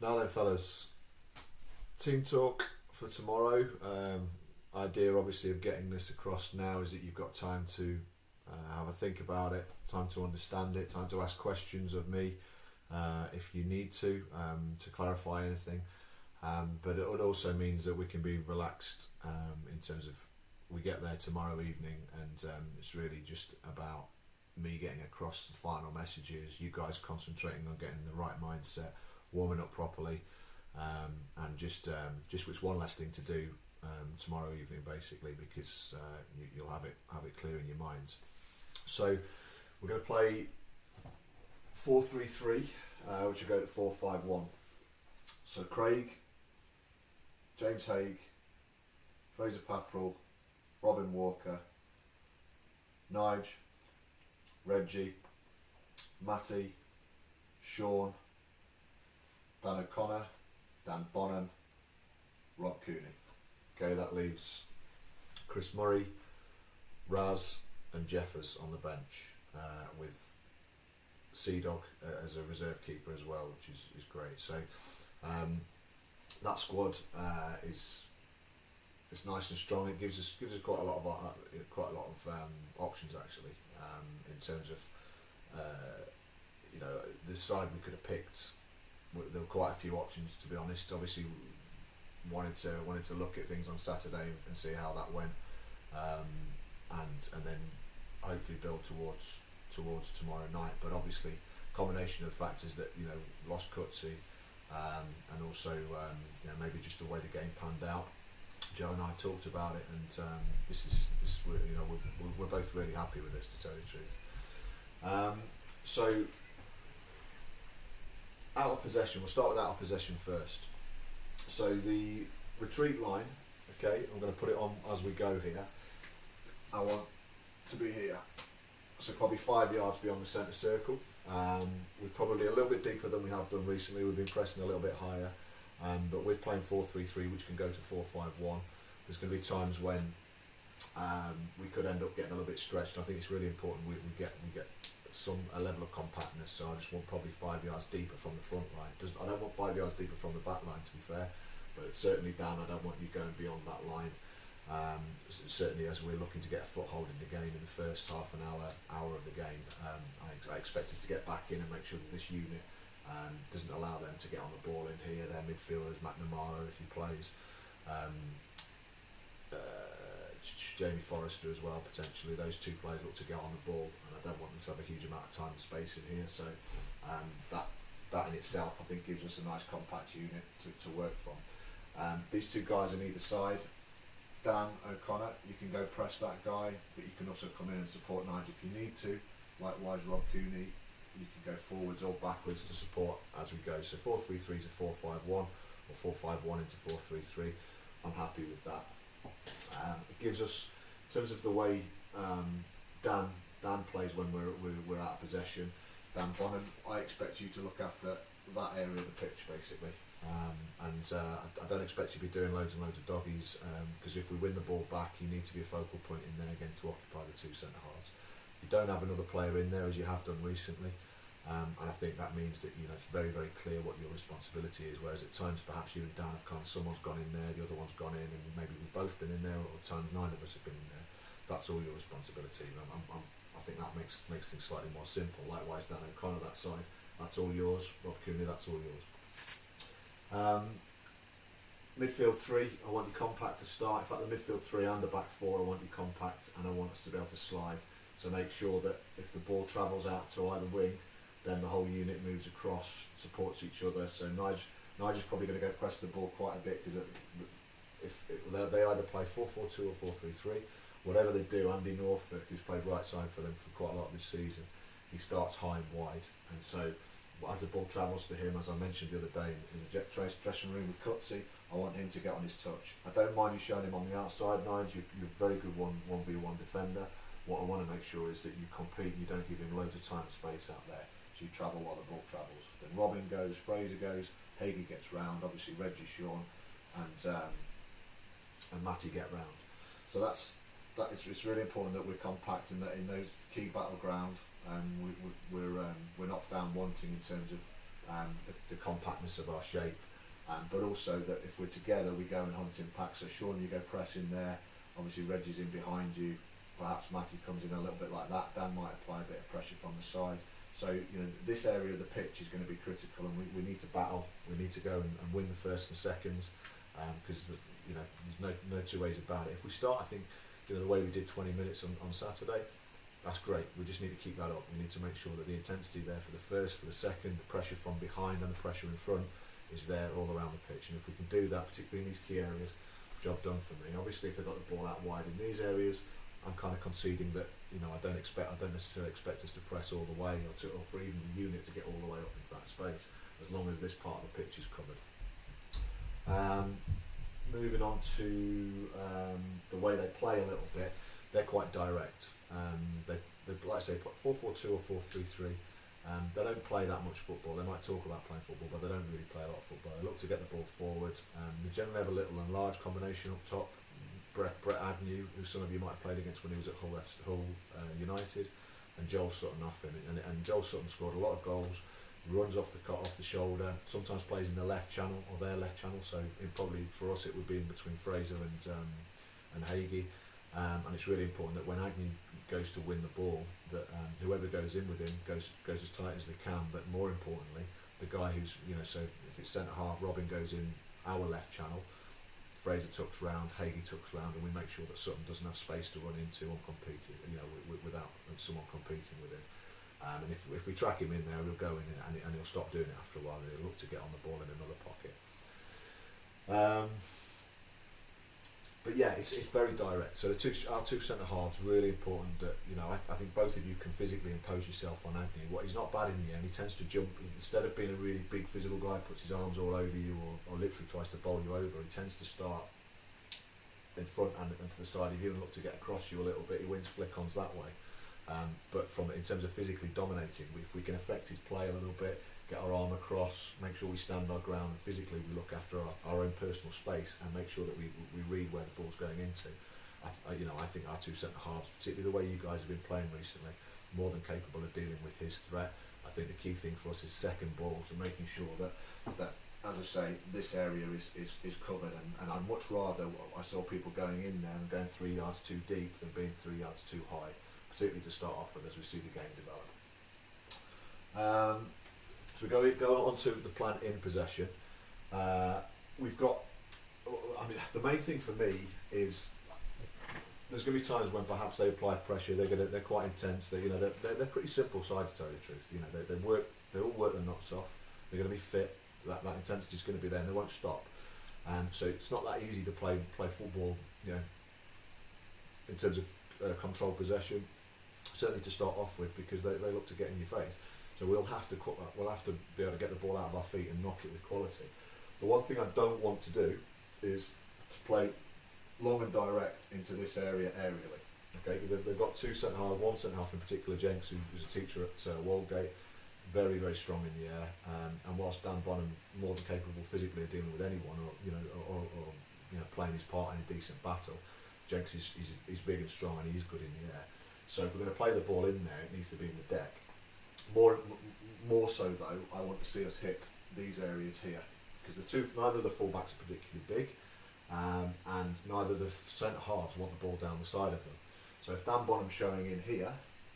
Now then, fellas, team talk for tomorrow. Idea, obviously, of getting this across now is that you've got time to have a think about it, time to understand it, time to ask questions of me if you need to clarify anything. But it also means that we can be relaxed in terms of we get there tomorrow evening, and it's really just about me getting across the final messages, you guys concentrating on getting the right mindset, warming up properly, and just it's one less thing to do tomorrow evening, basically, because you'll have it clear in your minds. So we're going to play 4-3-3, which will go to 4-5-1. So Craig, James Haig, Fraser Papperell, Robin Walker, Nige, Reggie, Matty, Sean, Dan O'Connor, Dan Bonham, Rob Cooney. Okay, that leaves Chris Murray, Raz and Jeffers on the bench, with Sea-Dog as a reserve keeper as well, which is great. So that squad is nice and strong. It gives us quite a lot of options, actually, in terms of the side we could have picked. There were quite a few options, to be honest. Obviously, wanted to look at things on Saturday and see how that went, and then hopefully build towards tomorrow night. But obviously, combination of factors that lost Cutsy, and also maybe just the way the game panned out. Joe and I talked about it, and we're both really happy with this, to tell you the truth. So out of possession, we'll start with out of possession first. So the retreat line, okay, I'm going to put it on as we go here. I want to be here, so probably 5 yards beyond the centre circle. We're probably a little bit deeper than we have done recently. We've been pressing a little bit higher, but with playing 4-3-3, which can go to 4-5-1, there's going to be times when we could end up getting a little bit stretched. I think it's really important we get a level of compactness. So I just want probably 5 yards deeper from the front line. I don't want 5 yards deeper from the back line, to be fair, but certainly down. I don't want you going beyond that line. Certainly as we're looking to get a foothold in the game in the first half an hour of the game, I expect us to get back in and make sure that this unit doesn't allow them to get on the ball in here. Their midfielders, McNamara if he plays, Jamie Forrester as well, potentially. Those two players look to get on the ball, and I don't want them to have a huge amount of time and space in here. So that in itself, I think, gives us a nice compact unit to work from. These two guys on either side, Dan O'Connor, you can go press that guy, but you can also come in and support Nigel if you need to. Likewise, Rob Cooney, you can go forwards or backwards to support as we go. So 4-3-3 to 4-5-1, or 4-5-1 into 4-3-3. I'm happy with that. It gives us, in terms of the way Dan plays when we're out of possession, Dan Bonham, I expect you to look after that area of the pitch, basically. I don't expect you to be doing loads and loads of doggies, because if we win the ball back, you need to be a focal point in there again to occupy the two centre halves. You don't have another player in there, as you have done recently, and I think that means that it's very, very clear what your responsibility is. Whereas at times perhaps you and Dan have someone's gone in there, the other one's gone in, and maybe we've both been in there, or at times neither of us have been in there. That's all your responsibility. I think that makes things slightly more simple. Likewise, Dan O'Connor, that side, that's all yours. Rob Cooney, that's all yours. Midfield three, I want you compact to start. In fact, the midfield three and the back four, I want you compact, and I want us to be able to slide. So make sure that if the ball travels out to either wing, then the whole unit moves across, supports each other. So Nige is probably going to go press the ball quite a bit, because if they either play 4-4-2 or 4-3-3, whatever they do. Andy Norfolk, who's played right side for them for quite a lot this season, he starts high and wide, and so as the ball travels to him, as I mentioned the other day in the dressing room with Cutsy, I want him to get on his touch. I don't mind you showing him on the outside, Nige. You're a very good 1v1 defender. What I want to make sure is that you compete and you don't give him loads of time and space out there. So you travel while the ball travels. Then Robin goes, Fraser goes, Hagee gets round, obviously Reggie, Sean, and Matty get round. So it's really important that we're compact and that in those key battleground, we're not found wanting in terms of the compactness of our shape, but also that if we're together, we go and hunt in packs. So Sean, you go press in there. Obviously, Reggie's in behind you. Perhaps Matty comes in a little bit like that. Dan might apply a bit of pressure from the side. So this area of the pitch is going to be critical, and we need to battle. We need to go and win the first and seconds, because there's no two ways about it. If we start, I think the way we did 20 minutes on Saturday, that's great. We just need to keep that up. We need to make sure that the intensity there for the first, for the second, the pressure from behind and the pressure in front is there all around the pitch. And if we can do that, particularly in these key areas, job done for me. Obviously, if they've got the ball out wide in these areas, I'm kind of conceding that I don't necessarily expect us to press all the way, or for even the unit to get all the way up into that space, as long as this part of the pitch is covered. Moving on to the way they play a little bit, they're quite direct. They like I say, 4-4-2 or 4-3-3. They don't play that much football. They might talk about playing football, but they don't really play a lot of football. They look to get the ball forward. They generally have a little and large combination up top. Brett Agnew, who some of you might have played against when he was at Hull United, and Joel Sutton off him. And Joel Sutton scored a lot of goals. Runs off the shoulder. Sometimes plays in the left channel or their left channel. So probably for us it would be in between Fraser and Hagee. And it's really important that when Agnew goes to win the ball, that whoever goes in with him goes as tight as they can. But more importantly, the guy who's so if it's centre half, Robin goes in our left channel. Fraser tucks round, Hagee tucks round, and we make sure that Sutton doesn't have space to run into on competing, without someone competing with him. And if we track him in there, he'll go in and he'll stop doing it after a while, and he'll look to get on the ball in another pocket. But yeah, it's very direct. So our two centre halves, really important that I think both of you can physically impose yourself on Agnew. He's not bad in the end. He tends to jump instead of being a really big physical guy, puts his arms all over you or literally tries to bowl you over. He tends to start in front and to the side of you and look to get across you a little bit. He wins flick-ons that way. But in terms of physically dominating, if we can affect his play a little bit, get our arm across, make sure we stand our ground, and physically we look after our own personal space and make sure that we read where the ball's going into. I think our two centre halves, particularly the way you guys have been playing recently, more than capable of dealing with his threat. I think the key thing for us is second balls and making sure that as I say, this area is covered, and I'd much rather I saw people going in there and going 3 yards too deep than being 3 yards too high, particularly to start off with as we see the game develop. So we go on to the plan in possession. We've got, the main thing for me is there's going to be times when perhaps they apply pressure. They're quite intense. They're pretty simple sides, to tell you the truth. They all work their nuts off. They're going to be fit. That intensity is going to be there, and they won't stop. So it's not that easy to play football. In terms of control possession, certainly to start off with, because they look to get in your face. So we'll have to be able to get the ball out of our feet and knock it with quality. The one thing I don't want to do is to play long and direct into this area aerially. Okay, they've got two centre half, one centre half in particular, Jenks, who's a teacher at Walgate, very very strong in the air. And whilst Dan Bonham more than capable physically of dealing with anyone, or playing his part in a decent battle, Jenks is big and strong and he's good in the air. So if we're going to play the ball in there, it needs to be in the deck. More so though, I want to see us hit these areas here, because neither of the fullbacks are particularly big, and neither of the centre halves want the ball down the side of them. So if Dan Bonham's showing in here,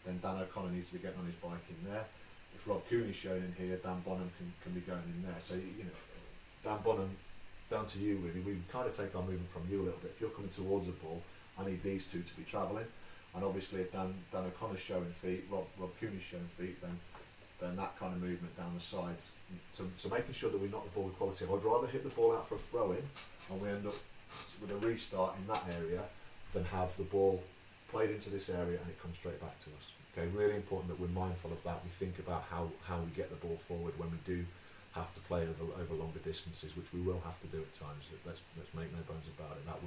then Dan O'Connor needs to be getting on his bike in there. If Rob Cooney's showing in here, Dan Bonham can be going in there. So Dan Bonham, down to you really. We kind of take our movement from you a little bit. If you're coming towards the ball, I need these two to be travelling. And obviously if Dan O'Connor's showing feet, Rob Cooney's showing feet, then that kind of movement down the sides. So making sure that we knock the ball with quality. I'd rather hit the ball out for a throw-in and we end up with a restart in that area than have the ball played into this area and it comes straight back to us. Okay, really important that we're mindful of that. We think about how we get the ball forward when we do have to play over longer distances, which we will have to do at times. Let's make no bones about it. That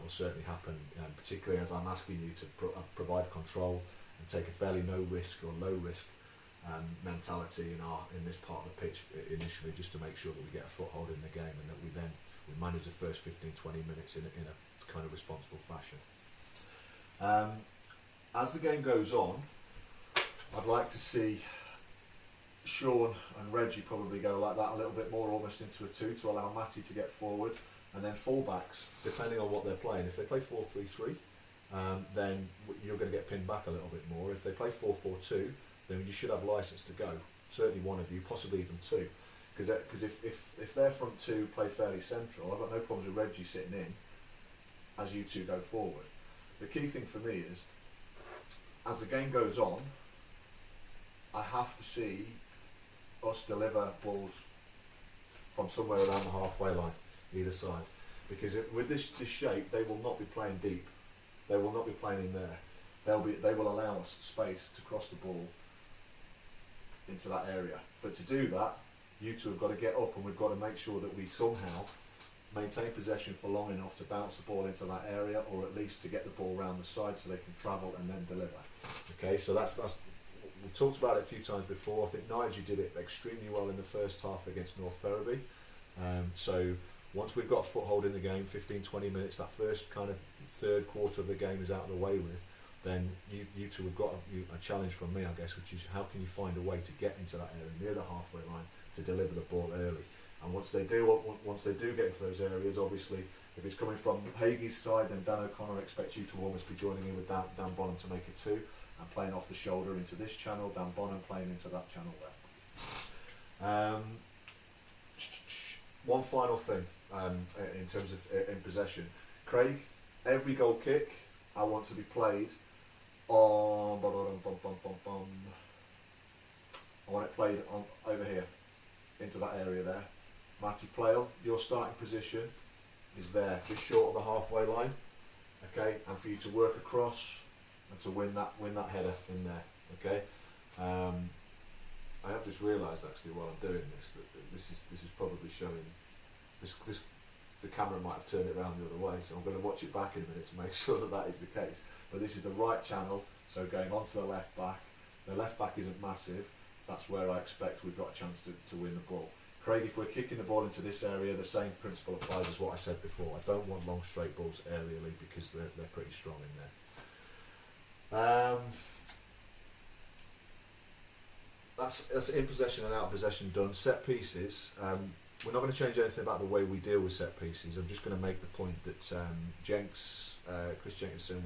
will certainly happen, particularly as I'm asking you to provide control and take a fairly no risk or low risk mentality in this part of the pitch initially, just to make sure that we get a foothold in the game and that we manage the first 15-20 minutes in a kind of responsible fashion. As the game goes on, I'd like to see Sean and Reggie probably go like that a little bit more, almost into a 2 to allow Matty to get forward. And then fullbacks, depending on what they're playing. If they play 4-3-3, then you're going to get pinned back a little bit more. If they play 4-4-2, then you should have licence to go. Certainly one of you, possibly even two. Because if their front two play fairly central, I've got no problems with Reggie sitting in as you two go forward. The key thing for me is, as the game goes on, I have to see us deliver balls from somewhere around the halfway line, either side. Because with this shape, they will not be playing deep. They will not be playing in there. They will allow us space to cross the ball into that area. But to do that, you two have got to get up, and we've got to make sure that we somehow maintain possession for long enough to bounce the ball into that area, or at least to get the ball round the side so they can travel and then deliver. Okay, so that's we talked about it a few times before. I think Nigel did it extremely well in the first half against North Ferriby. So once we've got a foothold in the game, 15-20 minutes, that first kind of third quarter of the game is out of the way with, then you two have got a challenge from me, I guess, which is how can you find a way to get into that area near the halfway line to deliver the ball early. And once they do get into those areas, obviously, if it's coming from Haigie's side, then Dan O'Connor expects you to almost be joining in with Dan Bonham to make it 2, and playing off the shoulder into this channel, Dan Bonham playing into that channel there. One final thing in terms of in possession. Craig, every goal kick I want to be played on... I want it played on over here, into that area there. Matty Plale, your starting position is there, just short of the halfway line. Okay, and for you to work across and to win that header in there. Okay, I have just realised actually while I'm doing this that this is probably showing this. The camera might have turned it around the other way, so I'm going to watch it back in a minute to make sure that is the case. But this is the right channel, so going on to the left back. The left back isn't massive. That's where I expect we've got a chance to win the ball. Craig, if we're kicking the ball into this area, the same principle applies as what I said before. I don't want long straight balls aerially because they're pretty strong in there. That's in possession and out of possession done. Set pieces. We're not going to change anything about the way we deal with set pieces. I'm just going to make the point that Chris Jenkinson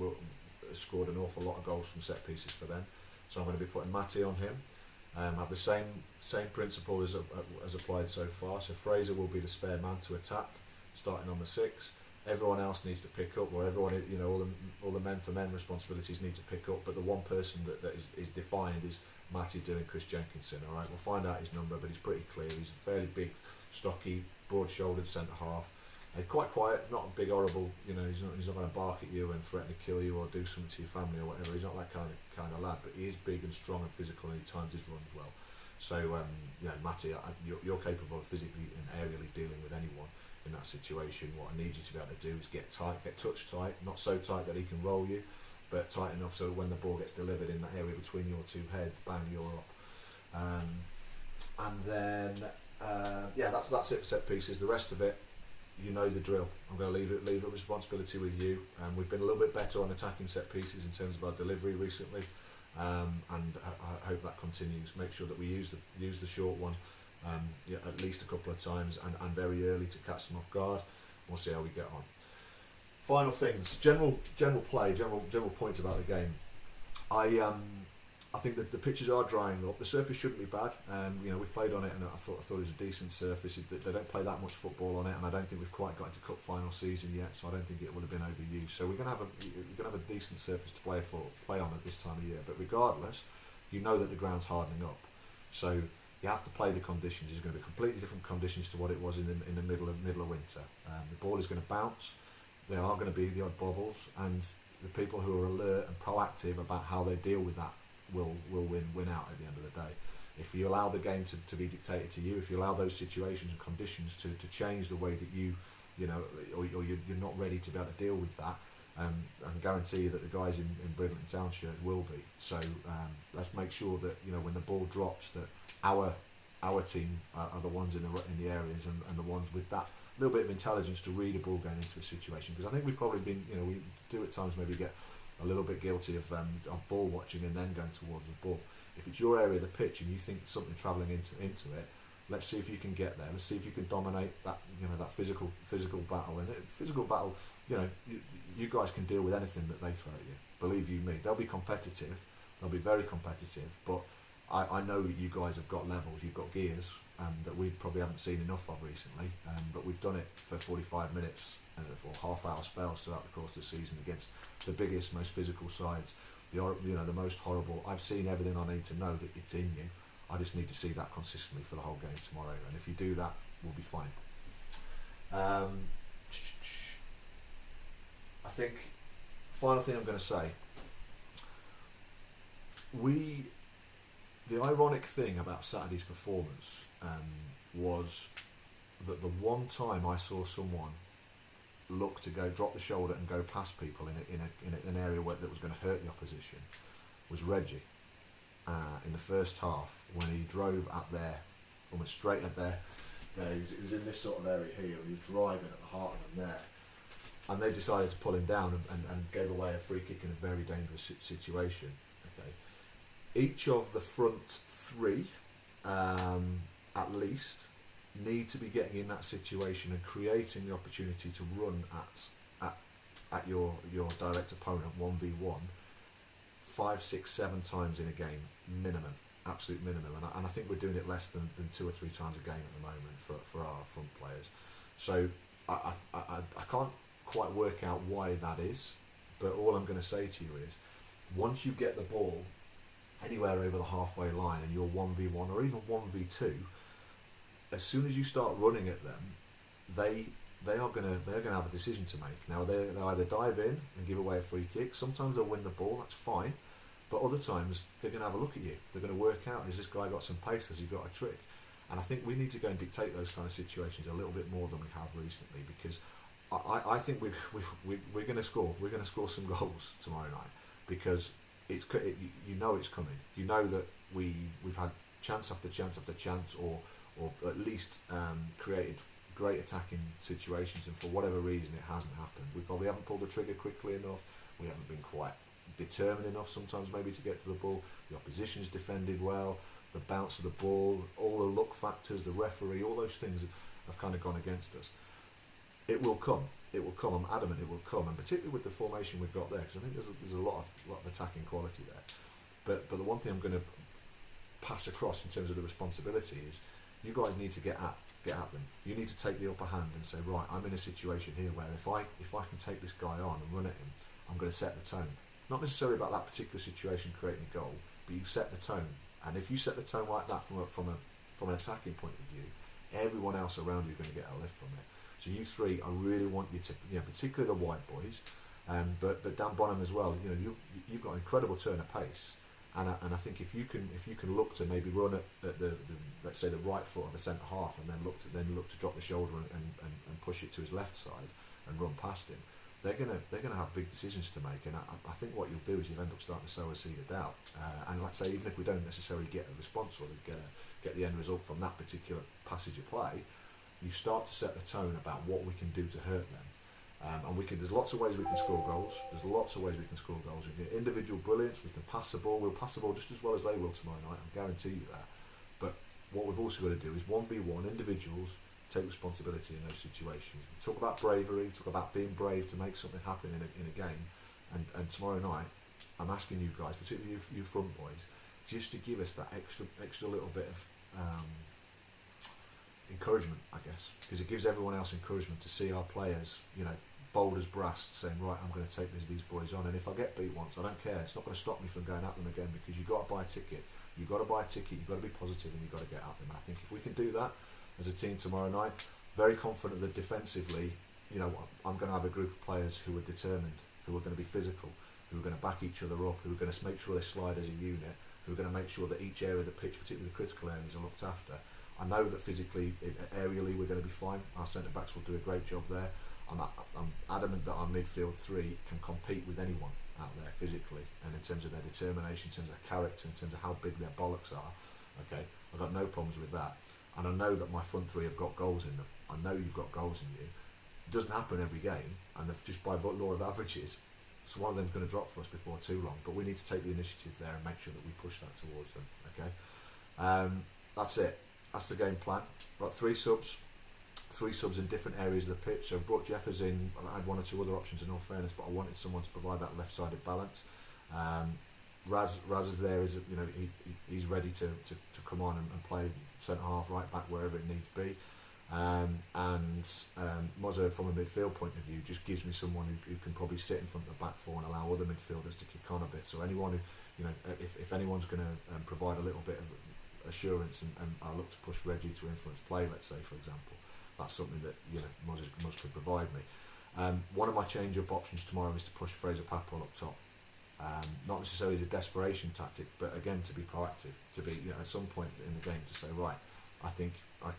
has scored an awful lot of goals from set pieces for them. So I'm going to be putting Matty on him. Have the same principle as applied so far. So Fraser will be the spare man to attack, starting on the 6. Everyone else needs to pick up, or everyone, all the men for men responsibilities need to pick up. But the one person that is defined is Matty doing Chris Jenkinson. All right, we'll find out his number, but he's pretty clear. He's a fairly big, stocky, broad-shouldered centre half. Quite quiet, not a big horrible. He's not going to bark at you and threaten to kill you or do something to your family or whatever. He's not that kind of lad, but he is big and strong and physical, and he times his runs well. So Matty, you're capable of physically and aerially dealing with anyone in that situation. What I need you to be able to do is get tight, get touch tight, not so tight that he can roll you, but tight enough so that when the ball gets delivered in that area between your two heads, bang, you're up. And then that's it for set pieces. The rest of it, you know the drill. I'm going to leave it responsibility with you. We've been a little bit better on attacking set pieces in terms of our delivery recently, and I hope that continues. Make sure that we use the short one at least a couple of times and very early to catch them off guard. We'll see how we get on. Final things, general play, general points about the game. I think that the pitches are drying up. The surface shouldn't be bad. We've played on it, and I thought it was a decent surface. They don't play that much football on it, and I don't think we've quite got into cup final season yet. So I don't think it would have been overused. So we're going to have a decent surface to play on at this time of year. But regardless, you know that the ground's hardening up. So you have to play the conditions. It's going to be completely different conditions to what it was in the middle of winter. The ball is going to bounce. There are going to be the odd bobbles, and the people who are alert and proactive about how they deal with that will win out at the end of the day. If you allow the game to be dictated to you, if you allow those situations and conditions to change the way that or you're not ready to be able to deal with that, I can guarantee you that the guys in Bridlington Town shirts will be. So let's make sure that when the ball drops, that our team are the ones in the areas and the ones with that little bit of intelligence to read a ball going into a situation. Because I think we've probably been, we do at times maybe get a little bit guilty of ball watching and then going towards the ball. If it's your area of the pitch and you think there's something travelling into it, let's see if you can get there. Let's see if you can dominate that, that physical battle. And physical battle, you guys can deal with anything that they throw at you. Believe you me, they'll be competitive. They'll be very competitive. But I know that you guys have got levels, you've got gears that we probably haven't seen enough of recently. But we've done it for 45 minutes or half-hour spells throughout the course of the season against the biggest, most physical sides. The most horrible. I've seen everything I need to know that it's in you. I just need to see that consistently for the whole game tomorrow, and if you do that, we'll be fine. I think final thing I'm going to say. The ironic thing about Saturday's performance was that the one time I saw someone look to go drop the shoulder and go past people in an area that was going to hurt the opposition was Reggie in the first half, when he drove at there, almost straight at there. He was in this sort of area here. He was driving at the heart of them there, and they decided to pull him down and gave away a free kick in a very dangerous situation. Okay, each of the front three, at least, need to be getting in that situation and creating the opportunity to run at your direct opponent 1v1 5, 6, 7 times in a game minimum, absolute minimum, and I think we're doing it less than 2 or 3 times a game at the moment for our front players. So I can't quite work out why that is, but all I'm going to say to you is, once you get the ball anywhere over the halfway line and you're 1v1 or even 1v2, as soon as you start running at them, they're going to have a decision to make. Now they'll either dive in and give away a free kick. Sometimes they'll win the ball, that's fine, but other times they're going to have a look at you. They're going to work out, has this guy got some pace? Has he got a trick? And I think we need to go and dictate those kind of situations a little bit more than we have recently, because I think we're going to score. We're going to score some goals tomorrow night, because it's coming. You know that we've had chance after chance after chance, or at least created great attacking situations, and for whatever reason it hasn't happened. We probably haven't pulled the trigger quickly enough. We haven't been quite determined enough sometimes maybe to get to the ball. The opposition's defended well. The bounce of the ball, all the look factors, the referee, all those things have kind of gone against us. It will come. It will come. I'm adamant it will come, and particularly with the formation we've got there, because I think there's a lot of attacking quality there. But the one thing I'm going to pass across in terms of the responsibility is, you guys need to get at them. You need to take the upper hand and say, right, I'm in a situation here where if I can take this guy on and run at him, I'm going to set the tone. Not necessarily about that particular situation creating a goal, but you set the tone. And if you set the tone like that from an attacking point of view, everyone else around you is going to get a lift from it. So you three, I really want you to, particularly the white boys, but Dan Bonham as well. You've got an incredible turn of pace, and I think if you can look to maybe run at the let's say the right foot of the centre half, and then look to drop the shoulder and push it to his left side and run past him, they're gonna have big decisions to make, and I think what you'll do is you'll end up starting to sow a seed of doubt. And like I say, even if we don't necessarily get a response or get the end result from that particular passage of play, you start to set the tone about what we can do to hurt them. And there's lots of ways we can score goals. There's lots of ways we can score goals. We can individual brilliance. We can pass the ball. We'll pass the ball just as well as they will tomorrow night. I guarantee you that. But what we've also got to do is 1v1 individuals take responsibility in those situations. We talk about bravery. Talk about being brave to make something happen in a game. And tomorrow night, I'm asking you guys, particularly you front boys, just to give us that extra little bit of encouragement, I guess, because it gives everyone else encouragement to see our players, bold as brass, saying, right, I'm going to take these boys on, and if I get beat once, I don't care. It's not going to stop me from going at them again, because you've got to buy a ticket. You've got to buy a ticket. You've got to be positive, and you've got to get at them. And I think if we can do that as a team tomorrow night, very confident that defensively, I'm going to have a group of players who are determined, who are going to be physical, who are going to back each other up, who are going to make sure they slide as a unit, who are going to make sure that each area of the pitch, particularly the critical areas, are looked after. I know that physically, aerially, we're going to be fine. Our centre backs will do a great job there. I'm adamant that our midfield three can compete with anyone out there physically, and in terms of their determination, in terms of their character, in terms of how big their bollocks are. Okay, I've got no problems with that, and I know that my front three have got goals in them. I know you've got goals in you. It doesn't happen every game, and just by law of averages, So one of them's going to drop for us before too long, but we need to take the initiative there and make sure that we push that towards them. Okay, that's it. That's the game plan. Got three subs in different areas of the pitch. So brought Jeffers in. I had one or two other options in all fairness, but I wanted someone to provide that left-sided balance. Raz is there. He's ready to come on and play centre half, right back, wherever it needs to be. And Mozzo, from a midfield point of view, just gives me someone who can probably sit in front of the back four and allow other midfielders to kick on a bit. So anyone who, if anyone's going to provide a little bit of assurance and I look to push Reggie to influence play, let's say, for example, that's something that Mozzo can provide me. One of my change-up options tomorrow is to push Fraser Papwell up top. Not necessarily as a desperation tactic, but again to be proactive, to be at some point in the game to say, right, I think I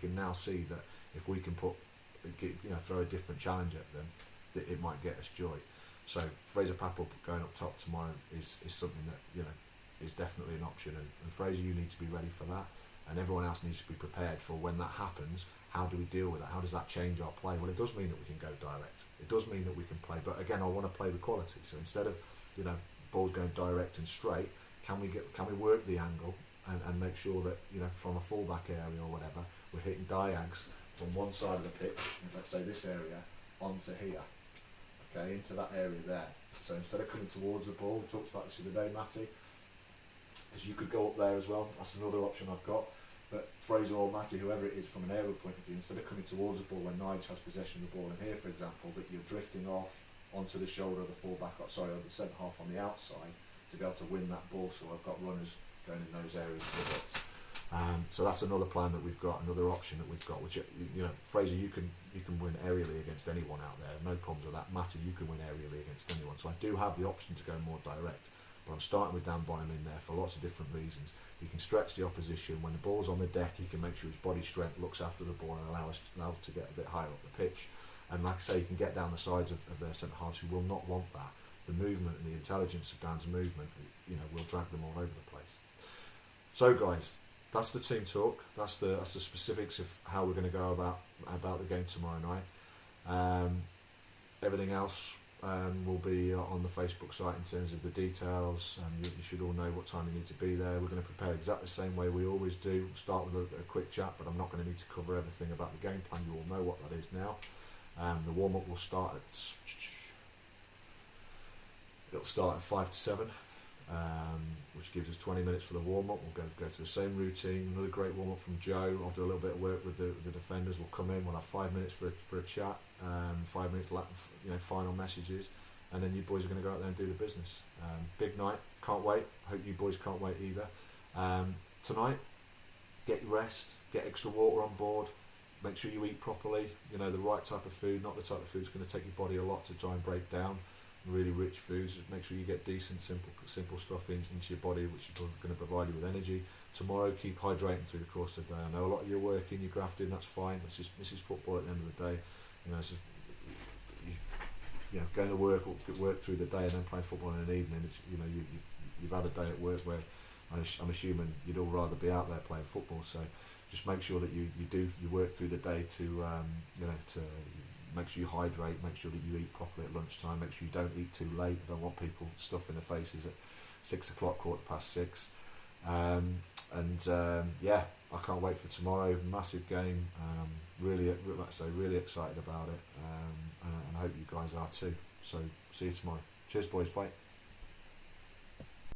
can now see that if we can throw a different challenge at them, that it might get us joy. So Fraser Papwell going up top tomorrow is something that is definitely an option, and Fraser, you need to be ready for that, and everyone else needs to be prepared for when that happens. How do we deal with that? How does that change our play? Well, it does mean that we can go direct. It does mean that we can play, but again, I want to play with quality. So instead of balls going direct and straight, can we work the angle and make sure that from a fullback area or whatever, we're hitting diags from one side of the pitch, let's say this area, onto here, okay, into that area there. So instead of coming towards the ball, we talked about this the other day, Matty, because you could go up there as well. That's another option I've got. But Fraser or Matty, whoever it is, from an aerial point of view, instead of coming towards the ball when Nige has possession of the ball, and here, for example, that you're drifting off onto the shoulder of the fullback, or the centre half on the outside, to be able to win that ball. So I've got runners going in those areas with it. So that's another plan that we've got, another option that we've got. Which Fraser, you can win aerially against anyone out there. No problems with that. Matty, you can win aerially against anyone. So I do have the option to go more direct. But I'm starting with Dan Bonham in there for lots of different reasons. He can stretch the opposition. When the ball's on the deck, he can make sure his body strength looks after the ball and allow us to get a bit higher up the pitch. And like I say, he can get down the sides of their centre halves who will not want that. The movement and the intelligence of Dan's movement, will drag them all over the place. So guys, that's the team talk. That's the specifics of how we're going to go about the game tomorrow night. Everything else will be on the Facebook site in terms of the details. You should all know what time you need to be there. We're going to prepare exactly the same way we always do. We'll start with a quick chat, but I'm not going to need to cover everything about the game plan. You all know what that is now. The warm-up will start at 5 to 7, which gives us 20 minutes for the warm-up. We'll go through the same routine. Another great warm-up from Joe. I'll do a little bit of work with the defenders. We'll come in. We'll have 5 minutes for a chat. 5 minutes, final messages, and then you boys are going to go out there and do the business. Big night. Can't wait. Hope you boys can't wait either. Tonight, get your rest. Get extra water on board. Make sure you eat properly. The right type of food, not the type of food that's going to take your body a lot to try and break down. Really rich foods. Just make sure you get decent, simple stuff into your body, which is going to provide you with energy. Tomorrow, keep hydrating through the course of the day. I know a lot of you are working, you're grafting. That's fine. This is football at the end of the day. Going to work through the day and then playing football in an evening. It's you've had a day at work where I'm assuming you'd all rather be out there playing football. So just make sure that you work through the day to make sure you hydrate, make sure that you eat properly at lunchtime, make sure you don't eat too late. I don't want people stuffing their faces at 6 o'clock, 6:15. I can't wait for tomorrow. Massive game. Really, like I say, really excited about it, and I hope you guys are too. So see you tomorrow. Cheers, boys. Bye.